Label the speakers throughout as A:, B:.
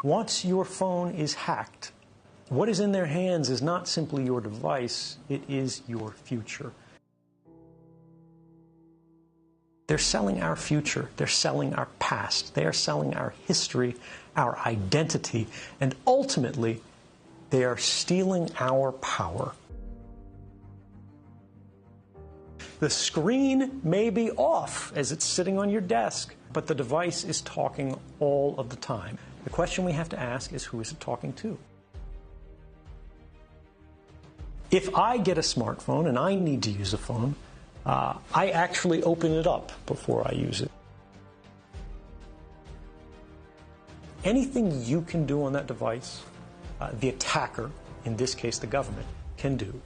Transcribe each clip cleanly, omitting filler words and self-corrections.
A: Once your phone is hacked, what is in their hands is not simply your device, it is your future. They're selling our future, they're selling our past, they are selling our history, our identity, and ultimately, they are stealing our power. The screen may be off as it's sitting on your desk, but the device is talking all of the time. The question we have to ask is, who is it talking to? If I get a smartphone and I need to use a phone, I actually open it up before I use it. Anything you can do on that device, the attacker, in this case the government, can do.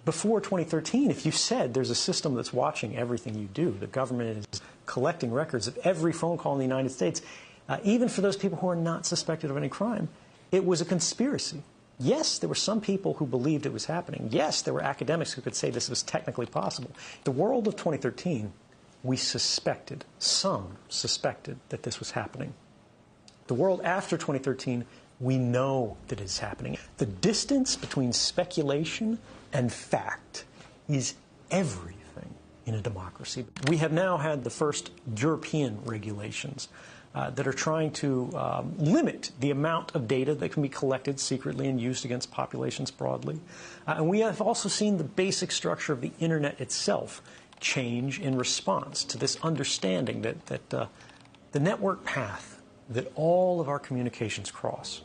A: Before 2013, if you said there's a system that's watching everything you do, the government is collecting records of every phone call in the United States, even for those people who are not suspected of any crime, it was a conspiracy. Yes, there were some people who believed it was happening. Yes, there were academics who could say this was technically possible. The world of 2013, we suspected, some suspected that this was happening. The world after 2013, we know that it's happening. The distance between speculation and fact is everything in a democracy. We have now had the first European regulations that are trying to limit the amount of data that can be collected secretly and used against populations broadly. And we have also seen the basic structure of the Internet itself change in response to this understanding that the network path that all of our communications cross,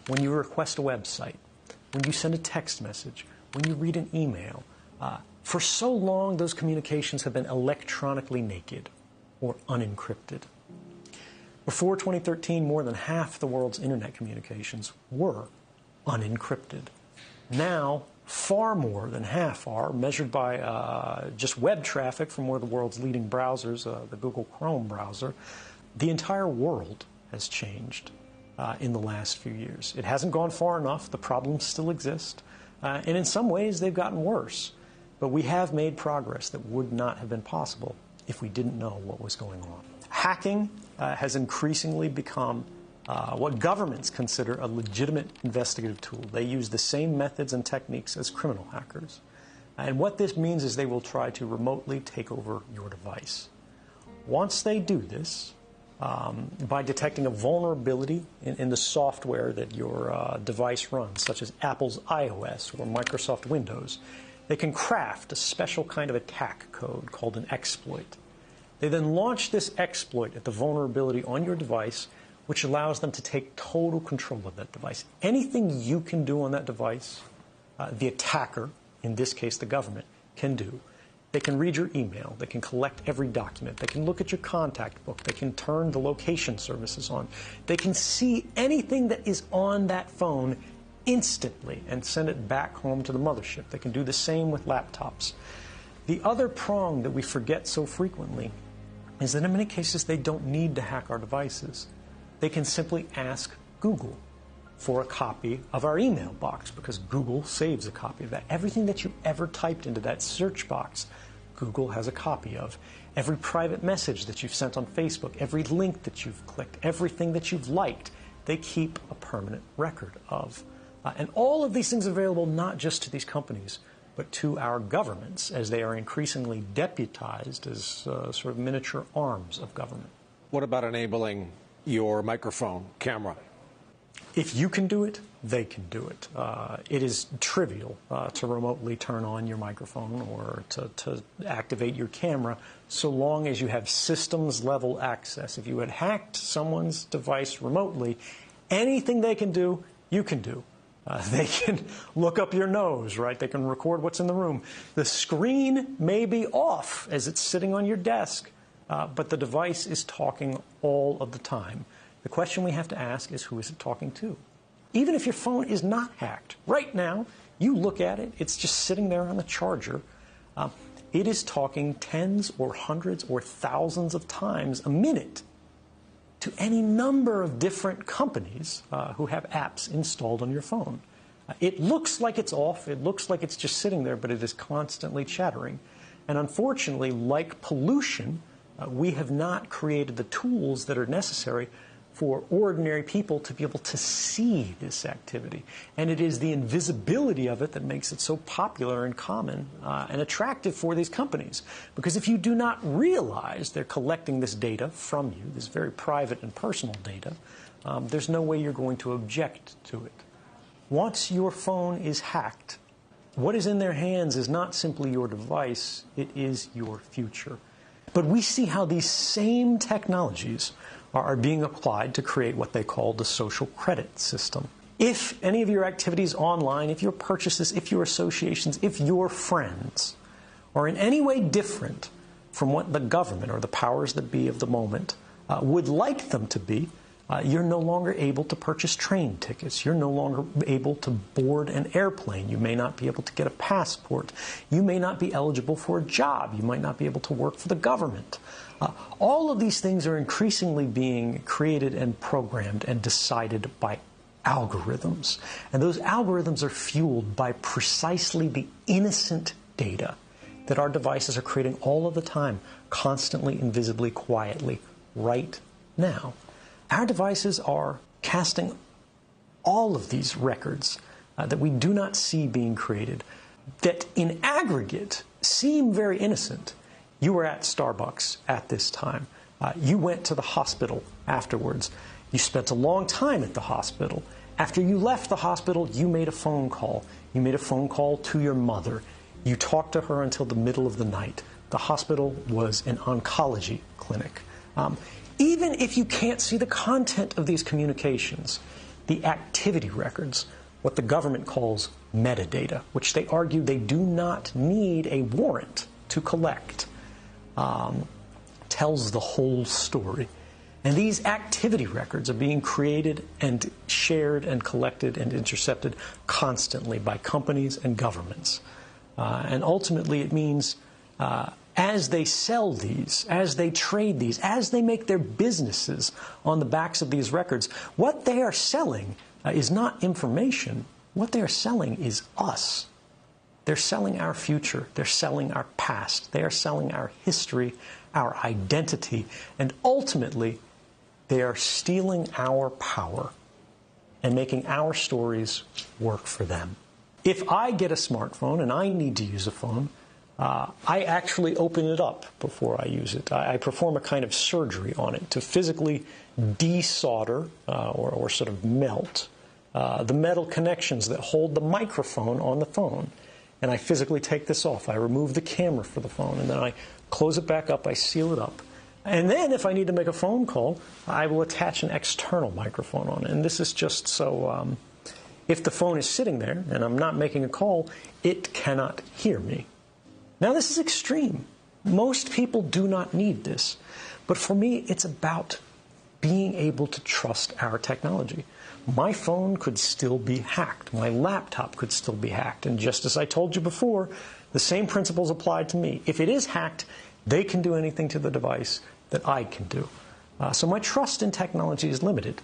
A: when you request a website, when you send a text message, when you read an email, for so long those communications have been electronically naked or unencrypted. Before 2013, more than half the world's internet communications were unencrypted. Now, far more than half are, measured by just web traffic from one of the world's leading browsers, the Google Chrome browser. The entire world has changed in the last few years. It hasn't gone far enough. The problems still exist. And in some ways, they've gotten worse. But we have made progress that would not have been possible if we didn't know what was going on. Hacking has increasingly become what governments consider a legitimate investigative tool. They use the same methods and techniques as criminal hackers. And what this means is they will try to remotely take over your device. Once they do this, by detecting a vulnerability in the software that your device runs, such as Apple's iOS or Microsoft Windows, they can craft a special kind of attack code called an exploit. They then launch this exploit at the vulnerability on your device, which allows them to take total control of that device. Anything you can do on that device, the attacker, in this case the government, can do. They can read your email. They can collect every document. They can look at your contact book. They can turn the location services on. They can see anything that is on that phone instantly and send it back home to the mothership. They can do the same with laptops. The other prong that we forget so frequently is that in many cases they don't need to hack our devices. They can simply ask Google for a copy of our email box, because Google saves a copy of that. Everything that you ever typed into that search box, Google has a copy of. Every private message that you've sent on Facebook, every link that you've clicked, everything that you've liked, they keep a permanent record of. And all of these things are available not just to these companies, but to our governments, as they are increasingly deputized as sort of miniature arms of government.
B: What about enabling your microphone camera?
A: If you can do it, they can do it. It is trivial to remotely turn on your microphone or to activate your camera, so long as you have systems-level access. If you had hacked someone's device remotely, anything they can do, you can do. They can look up your nose, right? They can record what's in the room. The screen may be off as it's sitting on your desk, but the device is talking all of the time. The question we have to ask is, who is it talking to? Even if your phone is not hacked, right now, you look at it, it's just sitting there on the charger. It is talking tens or hundreds or thousands of times a minute to any number of different companies who have apps installed on your phone. It looks like it's off, it looks like it's just sitting there, but it is constantly chattering. And unfortunately, like pollution, we have not created the tools that are necessary for ordinary people to be able to see this activity. And it is the invisibility of it that makes it so popular and common and attractive for these companies. Because if you do not realize they're collecting this data from you, this very private and personal data, there's no way you're going to object to it. Once your phone is hacked, what is in their hands is not simply your device, it is your future. But we see how these same technologies are being applied to create what they call the social credit system. If any of your activities online, if your purchases, if your associations, if your friends are in any way different from what the government or the powers that be of the moment would like them to be, you're no longer able to purchase train tickets. You're no longer able to board an airplane. You may not be able to get a passport. You may not be eligible for a job. You might not be able to work for the government. All of these things are increasingly being created and programmed and decided by algorithms. And those algorithms are fueled by precisely the innocent data that our devices are creating all of the time, constantly, invisibly, quietly, right now. Our devices are casting all of these records that we do not see being created, that in aggregate seem very innocent. You were at Starbucks at this time. You went to the hospital afterwards. You spent a long time at the hospital. After you left the hospital, you made a phone call. You made a phone call to your mother. You talked to her until the middle of the night. The hospital was an oncology clinic. Even if you can't see the content of these communications, the activity records, what the government calls metadata, which they argue they do not need a warrant to collect, tells the whole story. And these activity records are being created and shared and collected and intercepted constantly by companies and governments. And ultimately it means as they sell these, as they trade these, as they make their businesses on the backs of these records, what they are selling is not information. What they are selling is us. They're selling our future. They're selling our past. They are selling our history, our identity, and ultimately, they are stealing our power and making our stories work for them. If I get a smartphone and I need to use a phone, I actually open it up before I use it. I perform a kind of surgery on it to physically desolder or sort of melt the metal connections that hold the microphone on the phone. And I physically take this off. I remove the camera for the phone, and then I close it back up. I seal it up. And then if I need to make a phone call, I will attach an external microphone on it. And this is just so if the phone is sitting there and I'm not making a call, it cannot hear me. Now, this is extreme. Most people do not need this. But for me, it's about being able to trust our technology. My phone could still be hacked. My laptop could still be hacked. And just as I told you before, the same principles apply to me. If it is hacked, they can do anything to the device that I can do. So my trust in technology is limited.